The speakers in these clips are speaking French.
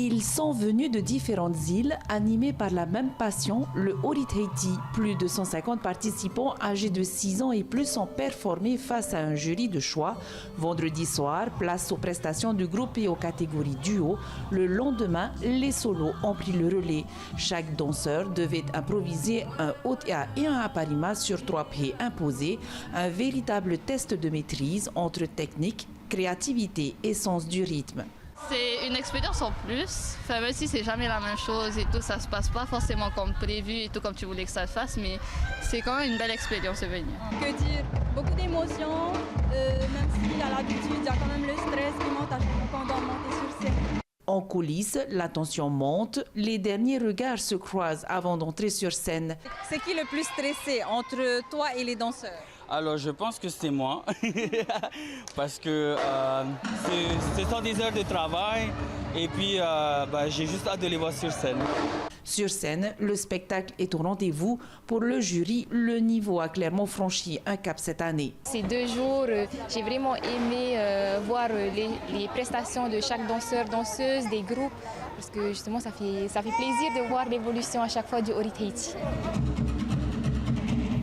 Ils sont venus de différentes îles, animés par la même passion, le Horitehti. Plus de 150 participants âgés de 6 ans et plus ont performé face à un jury de choix. Vendredi soir, place aux prestations du groupe et aux catégories duo. Le lendemain, les solos ont pris le relais. Chaque danseur devait improviser un OTA et un aparima sur 3 pieds imposés. Un véritable test de maîtrise entre technique, créativité et sens du rythme. C'est une expérience en plus, enfin, même si c'est jamais la même chose et tout, ça se passe pas forcément comme prévu et tout comme tu voulais que ça se fasse, mais c'est quand même une belle expérience de venir. Que dire, beaucoup d'émotions, même s'il y a l'habitude, il y a quand même le stress qui monte à chaque fois qu'on doit monter sur scène. En coulisses, la tension monte, les derniers regards se croisent avant d'entrer sur scène. C'est qui le plus stressé entre toi et les danseurs? Alors je pense que c'est moi, parce que ce sont des heures de travail et puis j'ai juste hâte de les voir sur scène. Sur scène, le spectacle est au rendez-vous. Pour le jury, le niveau a clairement franchi un cap cette année. Ces 2 jours, j'ai vraiment aimé voir les prestations de chaque danseur, danseuse, des groupes, parce que justement ça fait plaisir de voir l'évolution à chaque fois du Horitehti.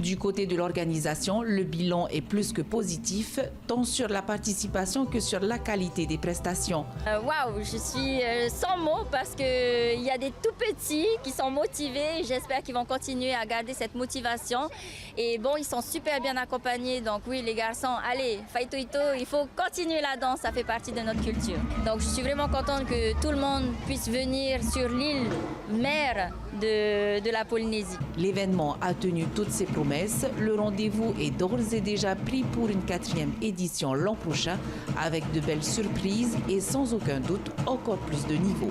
Du côté de l'organisation, le bilan est plus que positif, tant sur la participation que sur la qualité des prestations. Waouh, je suis sans mots parce qu'il y a des tout petits qui sont motivés. J'espère qu'ils vont continuer à garder cette motivation. Et bon, ils sont super bien accompagnés. Donc oui, les garçons, allez, faito ito, il faut continuer la danse, ça fait partie de notre culture. Donc je suis vraiment contente que tout le monde puisse venir sur l'île mère de la Polynésie. L'événement a tenu toutes ses promesses. Le rendez-vous est d'ores et déjà pris pour une 4e édition l'an prochain avec de belles surprises et sans aucun doute encore plus de niveau.